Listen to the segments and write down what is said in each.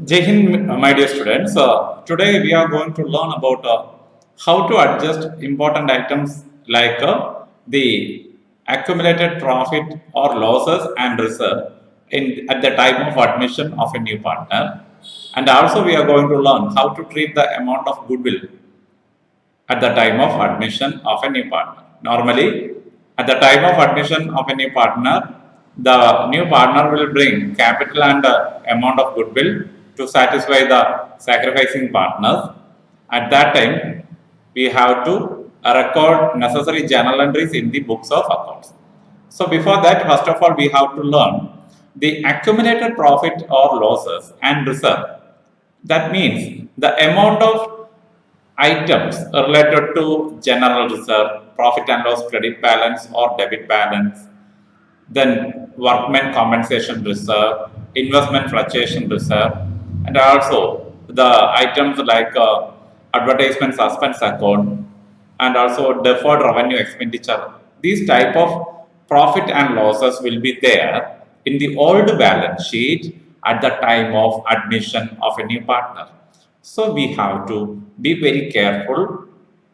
Jai Hind, my dear students. Today we are going to learn about how to adjust important items like the accumulated profit or losses and reserve at the time of admission of a new partner. And also we are going to learn how to treat the amount of goodwill at the time of admission of a new partner. Normally, at the time of admission of a new partner, the new partner will bring capital and amount of goodwill to satisfy the sacrificing partners. At that time, we have to record necessary journal entries in the books of accounts. So before that, first of all, we have to learn the accumulated profit or losses and reserve. That means the amount of items related to general reserve, profit and loss credit balance or debit balance, then workmen compensation reserve, investment fluctuation reserve, and also the items like advertisement suspense account and also deferred revenue expenditure. These type of profit and losses will be there in the old balance sheet at the time of admission of a new partner. So we have to be very careful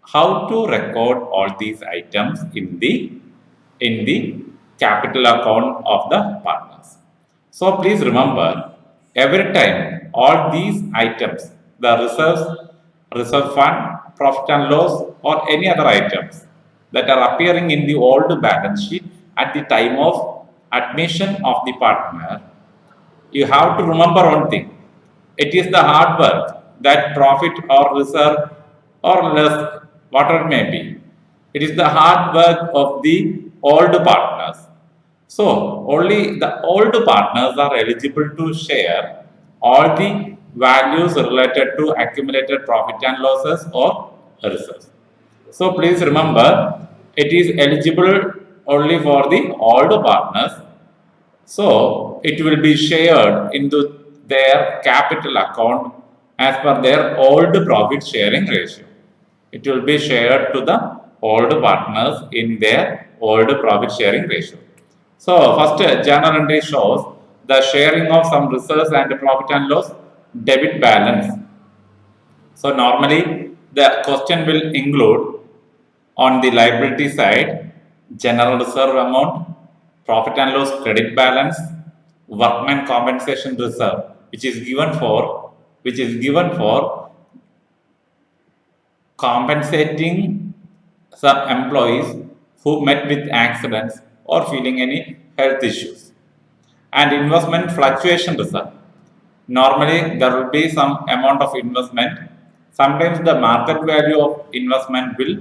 how to record all these items in the capital account of the partners. So please remember, every time all these items, the reserves, reserve fund, profit and loss, or any other items that are appearing in the old balance sheet at the time of admission of the partner, you have to remember one thing. It is the hard work that profit or reserve or less, whatever it may be. It is the hard work of the old partners. So, only the old partners are eligible to share all the values related to accumulated profit and losses or reserves. So, please remember, it is eligible only for the old partners, so it will be shared into their capital account as per their old profit sharing ratio. It will be shared to the old partners in their old profit sharing ratio. So first journal entry shows the sharing of some reserves and profit and loss debit balance. So normally the question will include on the liability side, general reserve amount, profit and loss credit balance, workman compensation reserve, which is given for compensating some employees who met with accidents or feeling any health issues. And investment fluctuation reserve. Normally, there will be some amount of investment. Sometimes the market value of investment will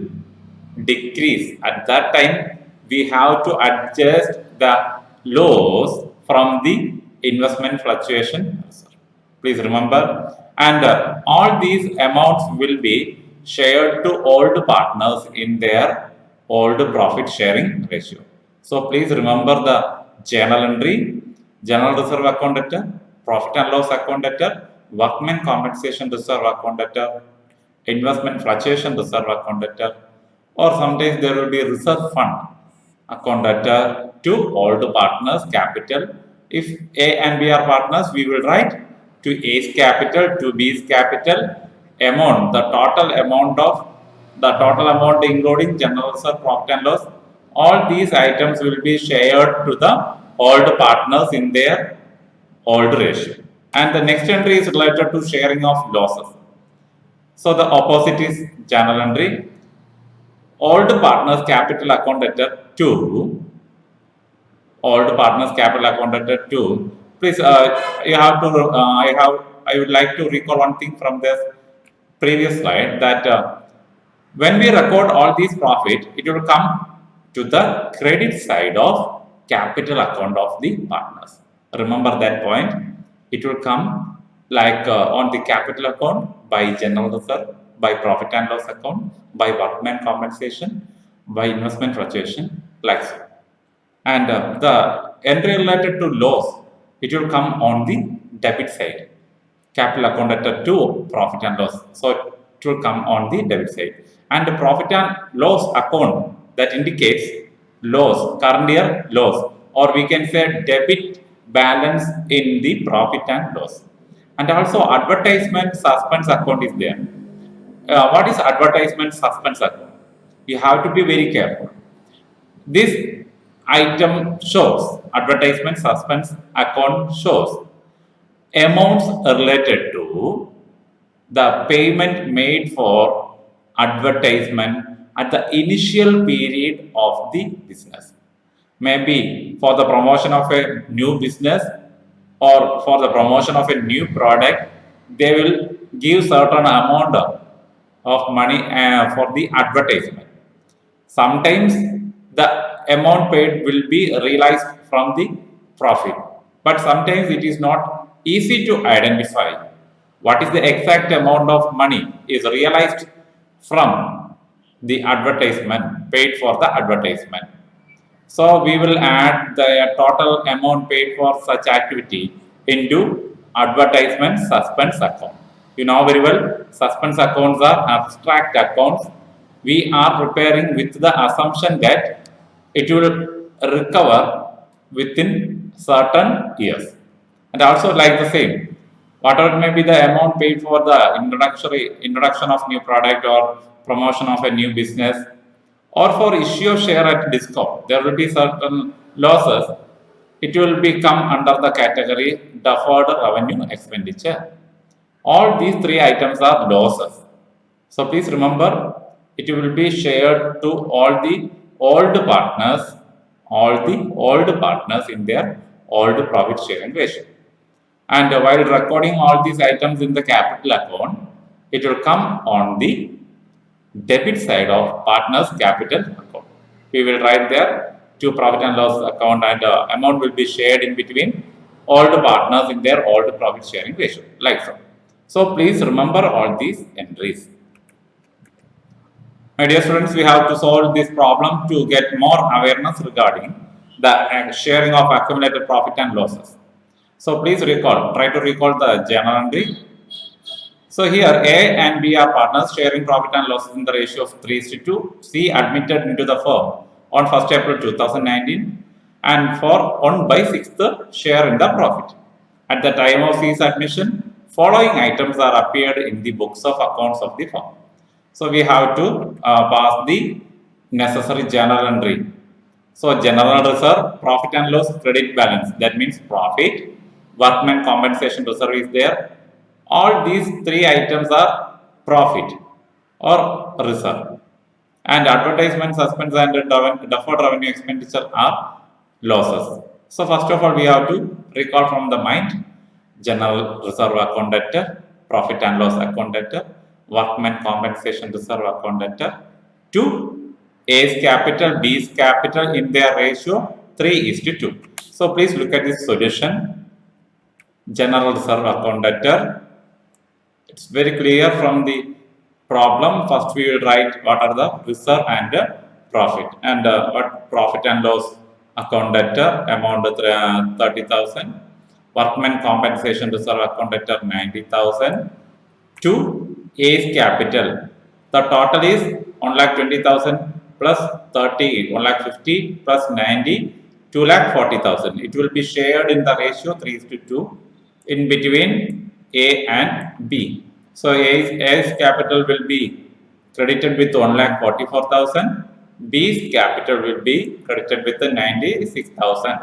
decrease. At that time, we have to adjust the loss from the investment fluctuation reserve. Please remember, and all these amounts will be shared to old partners in their old profit sharing ratio. So please remember the journal entry, general reserve account debtor, profit and loss account debtor, workmen compensation reserve account debtor, investment fluctuation reserve account debtor, or sometimes there will be reserve fund account debtor to old partners capital. If A and B are partners, we will write to A's capital to B's capital amount, the total amount including general reserve, profit and loss. All these items will be shared to the old partners in their old ratio. And the next entry is related to sharing of losses. So the opposite is journal entry. Old partners capital account debtor to old partners capital account debtor to. Please, you have to. I would like to recall one thing from this previous slide that when we record all these profit, it will come to the credit side of capital account of the partners. Remember that point. It will come like on the capital account by general reserve, by profit and loss account, by workman compensation, by investment fluctuation, like so. And the entry related to loss, it will come on the debit side. Capital account debtor to profit and loss. So it will come on the debit side. And the profit and loss account that indicates loss, current year loss, or we can say debit balance in the profit and loss. And also advertisement suspense account is there. What is advertisement suspense account? You have to be very careful. This item shows, advertisement suspense account shows amounts related to the payment made for advertisement at the initial period of the business. Maybe for the promotion of a new business or for the promotion of a new product, they will give certain amount of money for the advertisement. Sometimes the amount paid will be realized from the profit, but sometimes it is not easy to identify what is the exact amount of money is realized from the advertisement paid for the advertisement. So we will add the total amount paid for such activity into advertisement suspense account. You know very well, suspense accounts are abstract accounts. We are preparing with the assumption that it will recover within certain years. And also like the same, whatever may be the amount paid for the introduction of new product or promotion of a new business, or for issue of share at discount, there will be certain losses. It will become under the category deferred revenue expenditure. All these three items are losses. So please remember, it will be shared to all the old partners in their old profit sharing ratio. And while recording all these items in the capital account, it will come on the debit side of partner's capital account. We will write there to profit and loss account, and amount will be shared in between all the partners in their all the profit sharing ratio, like so. So please remember all these entries. My dear students, we have to solve this problem to get more awareness regarding the sharing of accumulated profit and losses. So please try to recall the journal entry. So here A and B are partners sharing profit and losses in the ratio of 3:2. C admitted into the firm on 1st April 2019 and for 1/6 share in the profit. At the time of C's admission, following items are appeared in the books of accounts of the firm. So we have to pass the necessary journal entry. So general reserve, profit and loss, credit balance, that means profit, workman compensation reserve is there. All these three items are profit or reserve, and advertisement suspense and deferred revenue expenditure are losses. So first of all, we have to recall from the mind: general reserve account debtor, profit and loss account debtor, workman compensation reserve account debtor. To A's capital, B's capital in their ratio 3:2. So please look at this solution. General reserve account debtor. It's very clear from the problem. First we will write what are the reserve and profit, and what profit and loss account debtor amount 30,000, workman compensation reserve account debtor 90,000. To A's capital, the total is 1,20,000 plus 30, 1,50,000 plus 90, 2,40,000. It will be shared in the ratio 3:2 in between A and B. So A's capital will be credited with 1,44,000. B's capital will be credited with 96,000.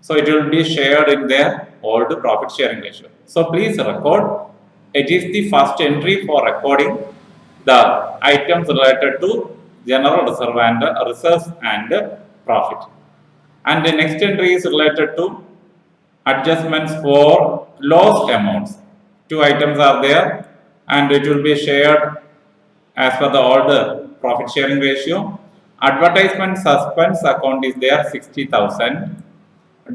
So it will be shared in their old profit sharing ratio. So please record. It is the first entry for recording the items related to general reserve and reserves and profit. And the next entry is related to adjustments for loss amounts. Two items are there, and it will be shared as per the older profit sharing ratio. Advertisement suspense account is there 60,000.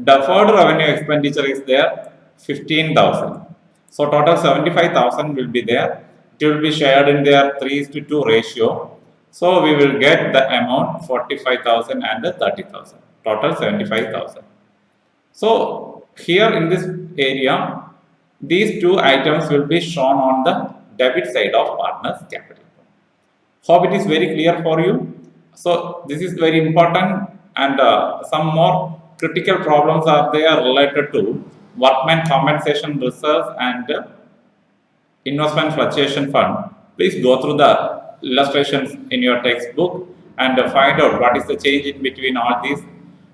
Deferred revenue expenditure is there 15,000. So total 75,000 will be there. It will be shared in their 3:2 ratio. So we will get the amount 45,000 and 30,000. Total 75,000. So here in this area, these two items will be shown on the debit side of partner's capital. Hope it is very clear for you. So this is very important, and some more critical problems are there related to workman compensation reserves and investment fluctuation fund. Please go through the illustrations in your textbook and find out what is the change in between all these.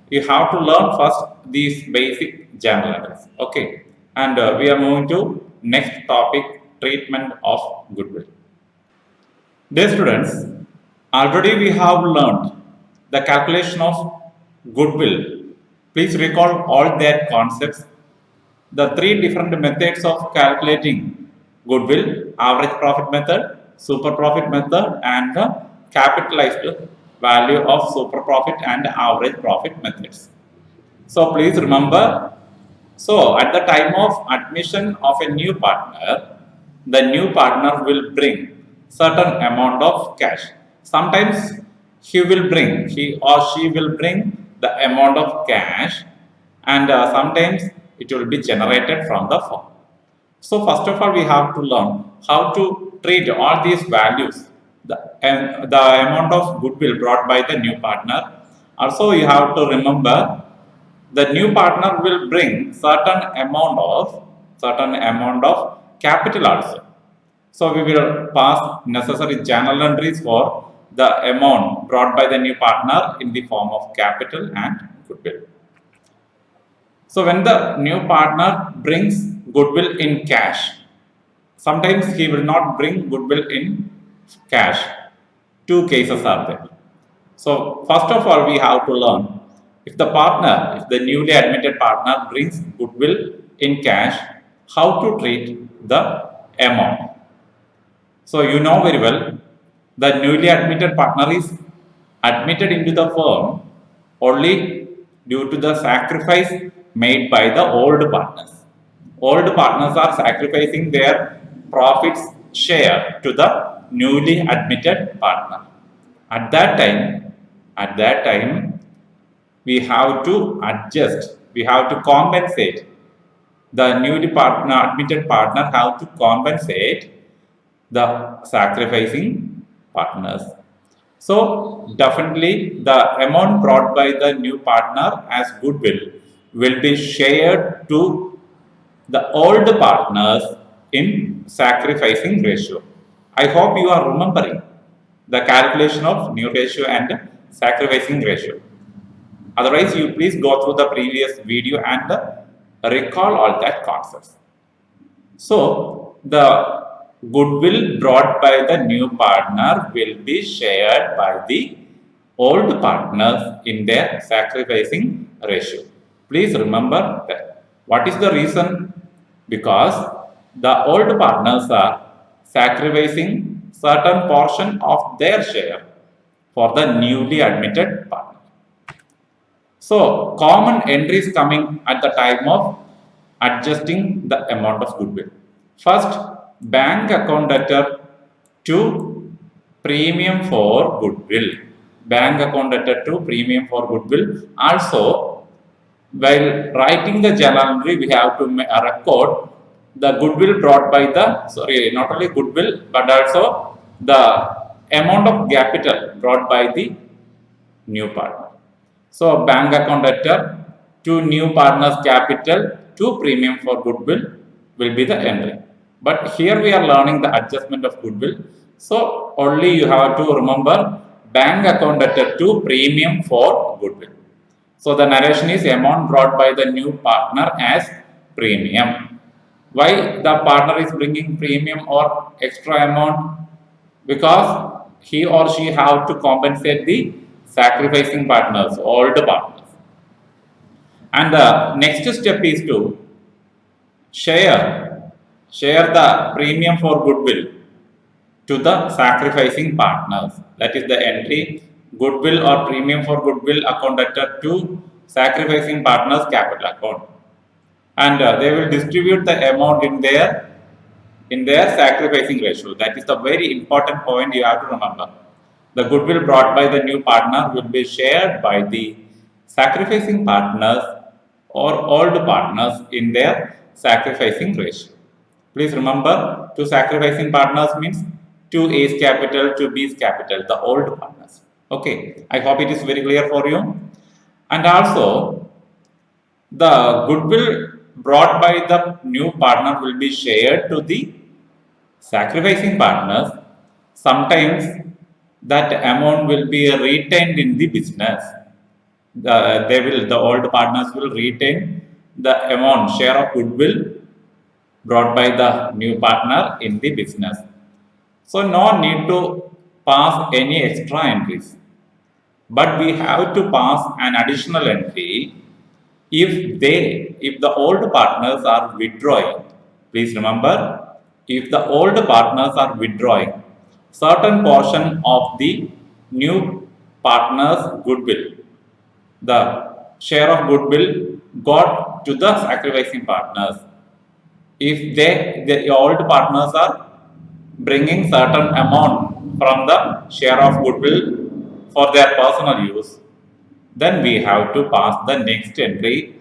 You have to learn first these basic journal entries. Okay, and we are moving to next topic, treatment of goodwill. Dear students, already we have learned the calculation of goodwill. Please recall all their concepts. The three different methods of calculating goodwill: average profit method, super profit method, and the capitalized value of super profit and average profit methods. So please remember, so at the time of admission of a new partner, the new partner will bring certain amount of cash. Sometimes he or she will bring the amount of cash, and sometimes it will be generated from the firm. So first of all, we have to learn how to treat all these values, the amount of goodwill brought by the new partner. Also, you have to remember the new partner will bring certain amount of capital also. So we will pass necessary journal entries for the amount brought by the new partner in the form of capital and goodwill. So when the new partner brings goodwill in cash, sometimes he will not bring goodwill in cash. Two cases are there. So first of all, we have to learn if the newly admitted partner brings goodwill in cash, how to treat the amount. So you know very well, the newly admitted partner is admitted into the firm only due to the sacrifice made by the old partners. Old partners are sacrificing their profits share to the newly admitted partner. At that time, we have to adjust, we have to compensate. The newly admitted partner have to compensate the sacrificing partners. So definitely the amount brought by the new partner as goodwill will be shared to the old partners in sacrificing ratio. I hope you are remembering the calculation of new ratio and sacrificing ratio. Otherwise, you please go through the previous video and recall all that concepts. So, the goodwill brought by the new partner will be shared by the old partners in their sacrificing ratio. Please remember that. What is the reason? Because the old partners are sacrificing certain portion of their share for the newly admitted partner. So, common entries coming at the time of adjusting the amount of goodwill. First, bank account debtor to premium for goodwill. Bank account debtor to premium for goodwill. Also, while writing the journal entry, we have to record the goodwill brought by not only goodwill, but also the amount of capital brought by the new partner. So, bank account debtor to new partner's capital to premium for goodwill will be the entry. But here we are learning the adjustment of goodwill. So, only you have to remember bank account debtor to premium for goodwill. So, the narration is amount brought by the new partner as premium. Why the partner is bringing premium or extra amount? Because he or she have to compensate the sacrificing partners, old partners. And the next step is to share the premium for goodwill to the sacrificing partners. That is the entry goodwill or premium for goodwill account debtor to sacrificing partners capital account. And they will distribute the amount in their sacrificing ratio. That is the very important point you have to remember. The goodwill brought by the new partner will be shared by the sacrificing partners or old partners in their sacrificing ratio. Please remember, two sacrificing partners means two A's capital, two B's capital, the old partners. Okay, I hope it is very clear for you. And also, the goodwill brought by the new partner will be shared to the sacrificing partners. Sometimes that amount will be retained in the business. The old partners will retain the amount share of goodwill brought by the new partner in the business. So no need to pass any extra entries, but we have to pass an additional entry if the old partners are withdrawing. Please remember, if the old partners are withdrawing, certain portion of the new partners goodwill, the share of goodwill got to the sacrificing partners. If the old partners are bringing certain amount from the share of goodwill for their personal use, then we have to pass the next entry,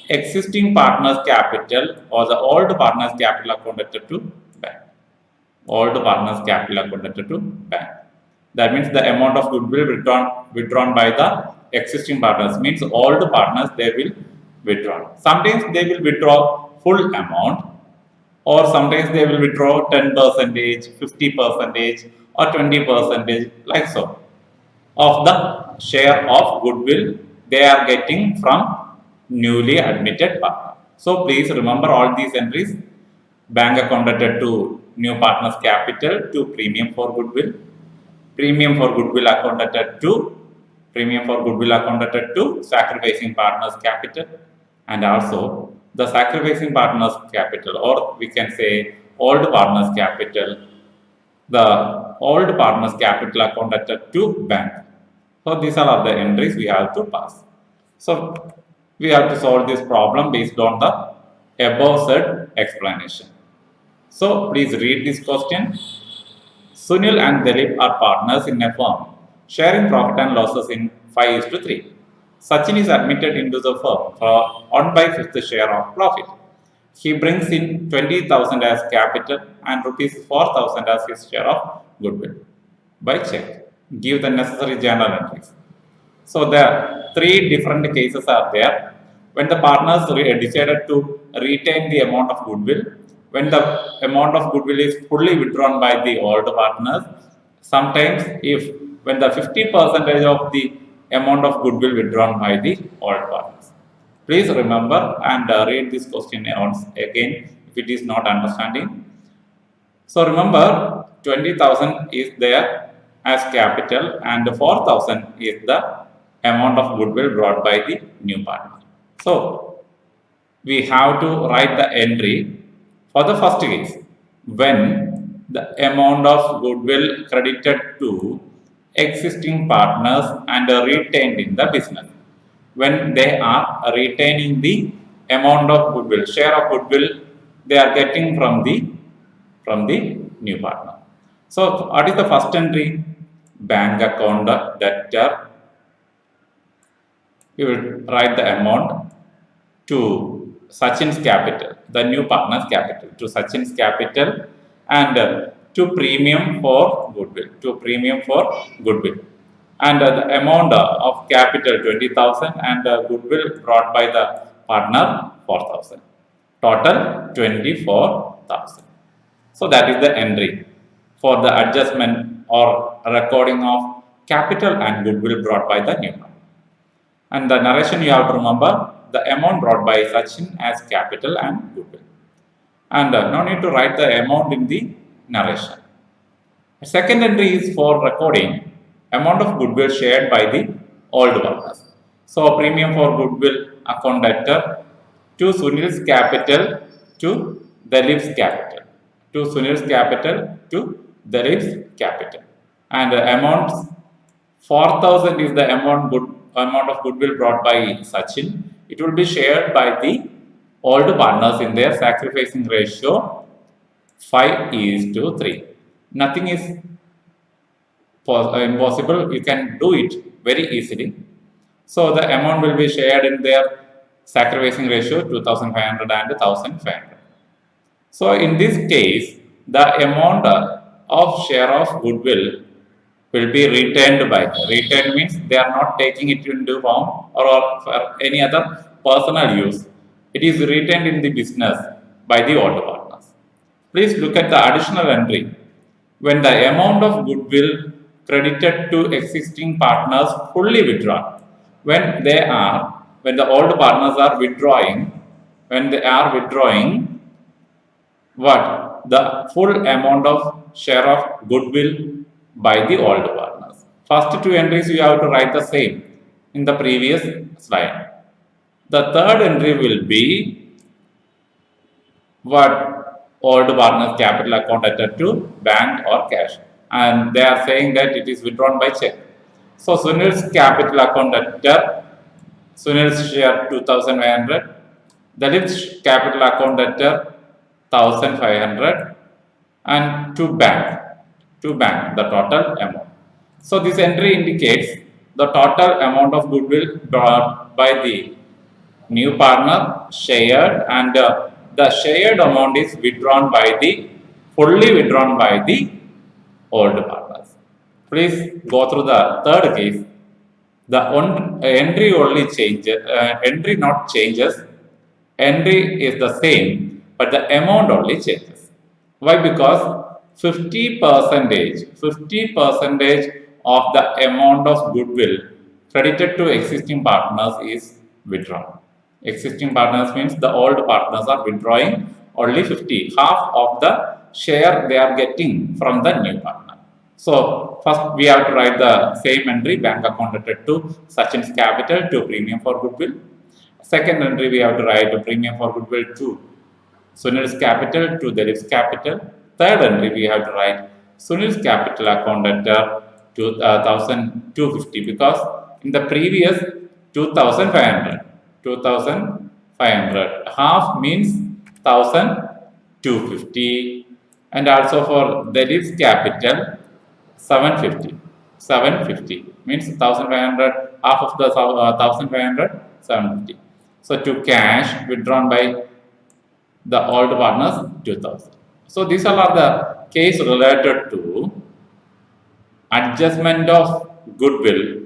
existing partners capital or the old partners capital accounted to bank. Old partners capital accounted to bank. That means the amount of goodwill withdrawn by the existing partners means old partners they will withdraw. Sometimes they will withdraw full amount, or sometimes they will withdraw 10 percentage, 50 percentage, or 20 percentage, like so, of the share of goodwill they are getting from newly admitted partner. So please remember all these entries. Bank account credited to new partner's capital to premium for goodwill. Premium for goodwill accounted to sacrificing partner's capital, and also the sacrificing partner's capital, or we can say old partner's capital, the old partner's capital accounted to bank. So these are the entries we have to pass. So we have to solve this problem based on the above said explanation. So please read this question. Sunil and Dilip are partners in a firm, sharing profit and losses in 5:3. Sachin is admitted into the firm for 1/5 share of profit. He brings in 20,000 as capital and rupees 4,000 as his share of goodwill. By check, give the necessary journal entries. So the three different cases are there. When the partners decided to retain the amount of goodwill, when the amount of goodwill is fully withdrawn by the old partners, sometimes if when the 50% of the amount of goodwill withdrawn by the old partners. Please remember and read this question once again if it is not understanding. So remember 20,000 is there as capital and 4,000 is the amount of goodwill brought by the new partner. So we have to write the entry for the first case when the amount of goodwill credited to existing partners and retained in the business. When they are retaining the amount of goodwill, share of goodwill they are getting from the new partner. So what is the first entry? Bank account debtor. We will write the amount to Sachin's capital, the new partner's capital, to Sachin's capital, and to premium for goodwill, and the amount of capital 20,000 and goodwill brought by the partner 4,000, total 24,000. So that is the entry for the adjustment or recording of capital and goodwill brought by the new partner. And the narration you have to remember the amount brought by Sachin as capital and goodwill. And no need to write the amount in the narration. Second entry is for recording amount of goodwill shared by the old partners. So premium for goodwill account debtor to Sunil's capital to Dilip's capital. To Sunil's capital to Dilip's capital. And amounts 4,000 is the amount of goodwill brought by Sachin. It will be shared by the old partners in their sacrificing ratio 5:3. Nothing is impossible. You can do it very easily. So the amount will be shared in their sacrificing ratio 2,500 and 1,500. So in this case, the amount of share of goodwill will be retained by. Retained means they are not taking it into form or for any other personal use. it is retained in the business by the old partners. Please look at the additional entry. When the amount of goodwill credited to existing partners fully withdrawn, when the old partners are withdrawing, when they are withdrawing, what? The full amount of share of goodwill by the old partners. First two entries you have to write the same in the previous slide. The third entry will be what? Old partners capital account added to bank or cash, and they are saying that it is withdrawn by check. So Sunil's capital account debtor, Sunil's share 2,500, Dilip's capital account debtor 1,500, and to bank the total amount. So this entry indicates the total amount of goodwill brought by the new partner shared, and the shared amount is fully withdrawn by the old partners. Please go through the third case. The entry only changes, entry not changes, entry is the same, but the amount only changes. Why? Because 50% of the amount of goodwill credited to existing partners is withdrawn. Existing partners means the old partners are withdrawing only 50, half of the share they are getting from the new partner. So first we have to write the same entry, bank account debted to Sachin's capital to premium for goodwill. Second entry we have to write a premium for goodwill to Sunil's capital to Dilip's capital. Third entry we have to write Sunil's capital account debtor to 1,250, because in the previous 2,500 half means 1,250, and also for Dilip's capital 750 means 1,500, half of the 1,500, 750. So to cash withdrawn by the old partners 2,000. So these all are the case related to adjustment of goodwill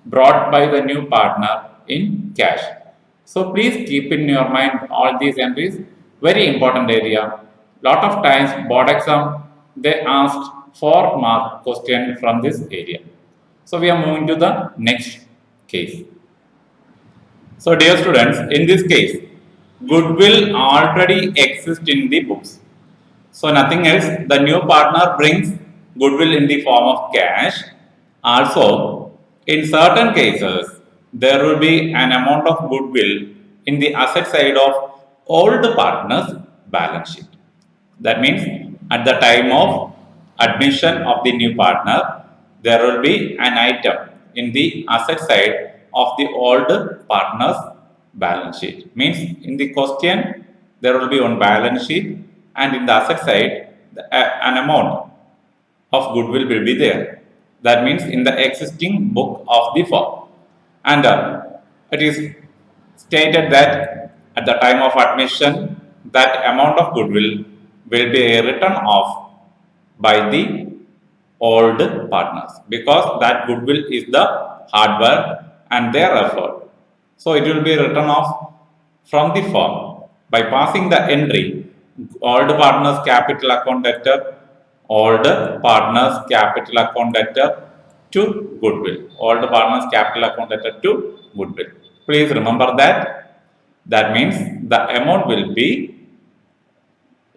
brought by the new partner in cash. So please keep in your mind all these entries. Very important area. Lot of times board exam they asked 4-mark question from this area. So we are moving to the next case. So dear students, in this case, goodwill already exists in the books. So nothing else, the new partner brings goodwill in the form of cash. Also, in certain cases, there will be an amount of goodwill in the asset side of old partner's balance sheet. That means at the time of admission of the new partner, there will be an item in the asset side of the old partner's balance sheet. Means in the question, there will be one balance sheet, and in the asset side, an amount of goodwill will be there. That means in the existing book of the firm. And it is stated that at the time of admission, that amount of goodwill will be written off by the old partners, because that goodwill is the hard work and their effort. So it will be written off from the firm by passing the entry old partners capital account debtor, old partners capital account debtor to goodwill, old partners capital account debtor to goodwill. Please remember that. That means the amount will be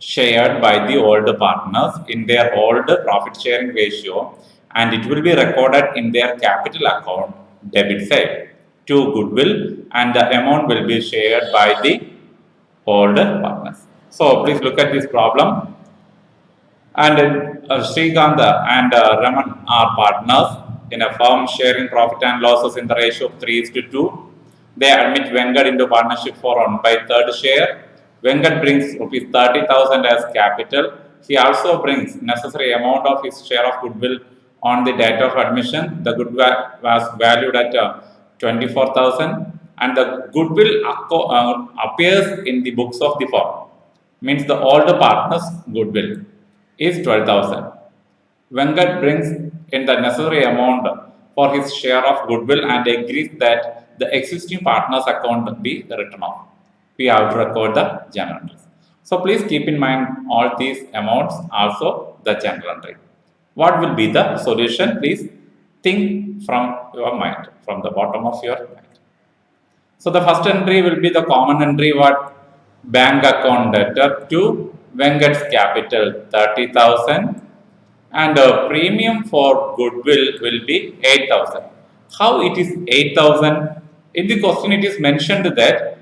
shared by the old partners in their old profit sharing ratio, and it will be recorded in their capital account debit side to goodwill, and the amount will be shared by the old partners. So please look at this problem. And Srikanta and Raman are partners in a firm sharing profit and losses in the ratio of 3:2. They admit Venkat into partnership for 1/3 share. Venkat brings rupees 30,000 as capital. He also brings necessary amount of his share of goodwill on the date of admission. The goodwill was valued at 24,000, and the goodwill appears in the books of the firm. Means the old partner's goodwill is 12,000. Venkat brings in the necessary amount for his share of goodwill and agrees that the existing partner's account be written off. we have to record the journal entries. So please keep in mind all these amounts, also the journal entry. What will be the solution? Please think from your mind, from the bottom of your mind. So the first entry will be the common entry, what? Bank account debtor to Venkat's capital 30,000, and premium for goodwill will be 8,000. How it is 8,000? In the question it is mentioned that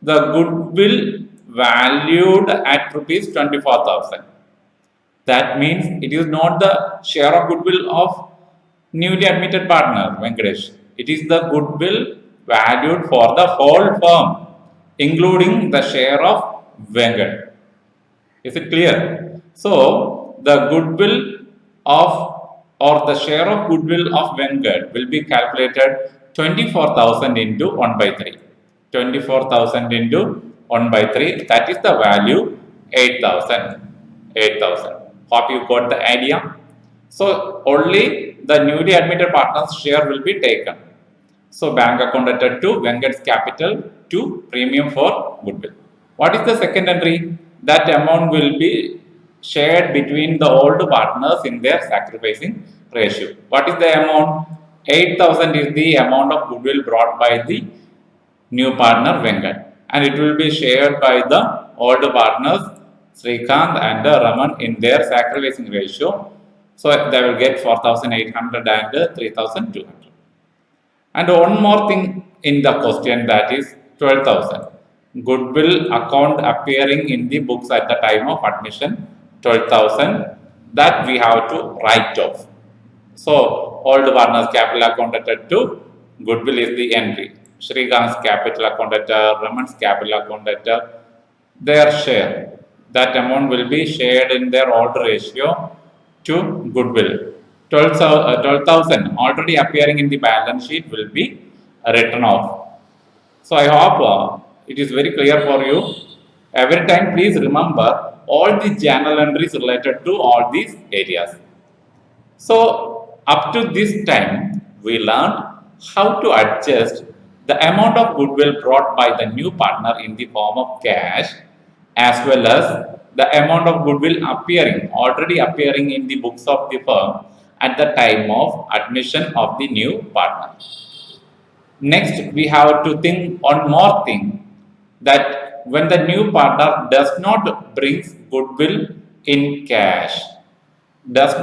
the goodwill valued at rupees 24,000. That means it is not the share of goodwill of newly admitted partner Venkatesh. It is the goodwill valued for the whole firm, including the share of Venkat. Is it clear? So the goodwill of, or the share of goodwill of Venkat will be calculated 24,000 into 1 by 3. 24,000 into 1 by 3, that is the value 8,000. 8,000. Hope you got the idea. So only the newly admitted partners share will be taken. So bank account debtor to Venkat's capital to premium for goodwill. What is the second entry? That amount will be shared between the old partners in their sacrificing ratio. What is the amount? 8,000 is the amount of goodwill brought by the new partner Venkat, and it will be shared by the old partners Srikanth and Raman in their sacrificing ratio. So they will get 4,800 and 3,200. And one more thing in the question, that is 12,000. Goodwill account appearing in the books at the time of admission, 12,000, that we have to write off. So old partners capital account debtor to goodwill is the entry. Srikanth's capital account debtor, Raman's capital account debtor, their share. That amount will be shared in their old ratio to goodwill. 12,000 already appearing in the balance sheet will be written off. So I hope it is very clear for you. Every time please remember all the journal entries related to all these areas. So up to this time we learned how to adjust the amount of goodwill brought by the new partner in the form of cash, as well as the amount of goodwill already appearing in the books of the firm at the time of admission of the new partner. Next, we have to think one more thing, that when the new partner does not bring goodwill in cash, but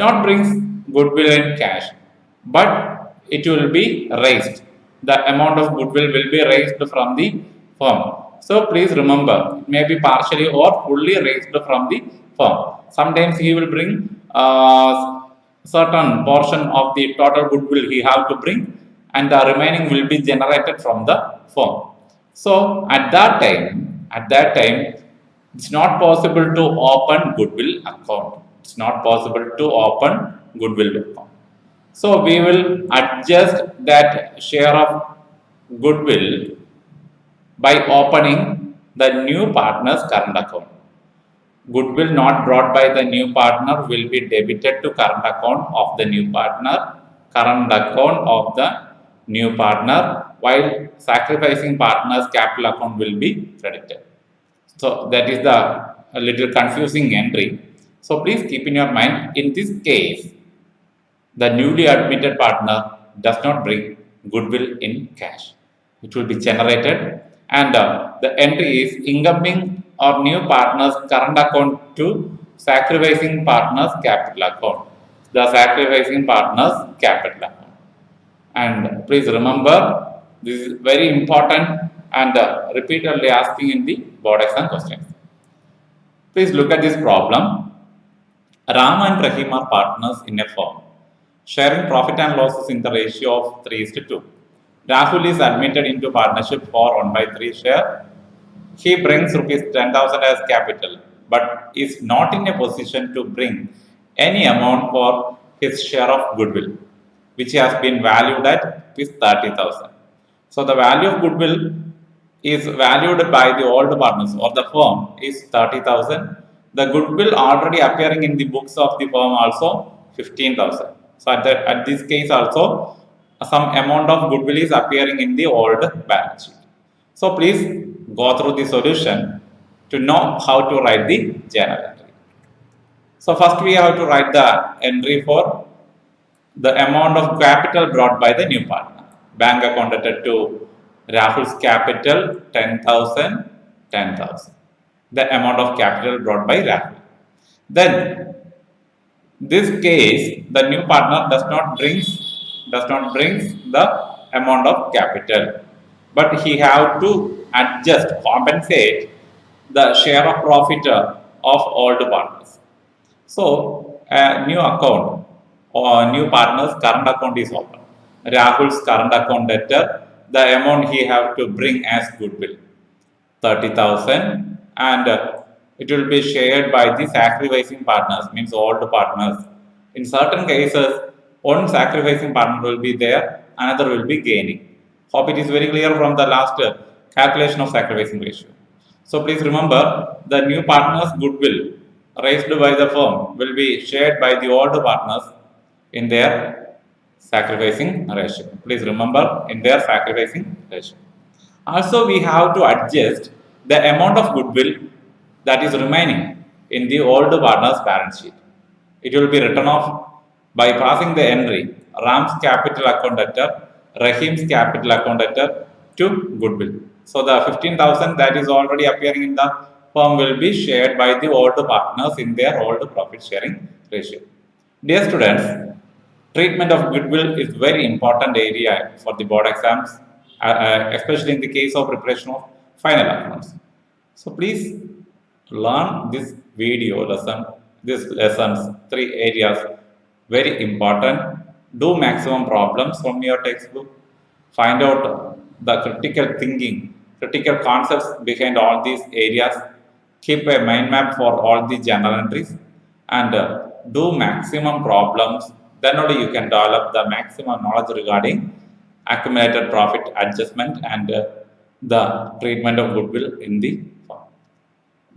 it will be raised. The amount of goodwill will be raised from the firm. So please remember, it may be partially or fully raised from the firm. Sometimes he will bring certain portion of the total goodwill he have to bring, and the remaining will be generated from the firm. So at that time, it's not possible to open goodwill account. It's not possible to open goodwill account. So we will adjust that share of goodwill by opening the new partner's current account. Goodwill not brought by the new partner will be debited to current account of the new partner, while sacrificing partner's capital account will be credited. So that is the a little confusing entry. So please keep in your mind, in this case, the newly admitted partner does not bring goodwill in cash. It will be generated, and the entry is incoming or new partner's current account to sacrificing partner's capital account. The sacrificing partner's capital account. And please remember, this is very important and repeatedly asking in the board exam questions. Please look at this problem. Ram and Rahim are partners in a firm, sharing profit and losses in the ratio of 3:2. Rahul is admitted into partnership for 1 by 3 share. He brings rupees 10,000 as capital, but is not in a position to bring any amount for his share of goodwill, which has been valued at rupees 30,000. So the value of goodwill is valued by the old partners or the firm is 30,000. The goodwill already appearing in the books of the firm also 15,000. So at this case also some amount of goodwill is appearing in the old balance sheet. So please go through the solution to know how to write the journal entry. So first we have to write the entry for the amount of capital brought by the new partner. Bank account debted to Rahul's capital 10,000, 10,000. The amount of capital brought by Rahul. Then this case, the new partner does not brings the amount of capital, but he have to adjust, compensate the share of profit of all the partners. So a new account or new partner's current account is open. Rahul's current account debtor, the amount he have to bring as goodwill, 30,000, and it will be shared by the sacrificing partners, means all the partners. In certain cases, one sacrificing partner will be there, another will be gaining. Hope it is very clear from the last calculation of sacrificing ratio. So please remember, the new partner's goodwill raised by the firm will be shared by the older partners in their sacrificing ratio. Please remember, in their sacrificing ratio. Also, we have to adjust the amount of goodwill that is remaining in the old partner's balance sheet. It will be written off by passing the entry Ram's capital account debtor, Rahim's capital account debtor to goodwill. So the 15,000 that is already appearing in the firm will be shared by the old partners in their old profit sharing ratio. Dear students, treatment of goodwill is very important area for the board exams, especially in the case of preparation of final accounts. So please learn this video lesson, these lessons, three areas, very important. Do maximum problems from your textbook. Find out the critical thinking, critical concepts behind all these areas. Keep a mind map for all the journal entries and do maximum problems. Then only you can develop the maximum knowledge regarding accumulated profit adjustment and the treatment of goodwill in the firm.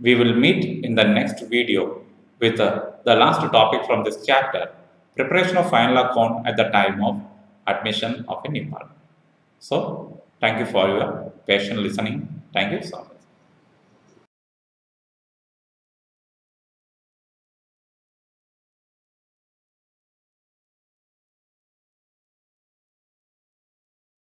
We will meet in the next video with the last topic from this chapter, preparation of final account at the time of admission of a new partner. So, thank you for your patient listening. Thank you so much.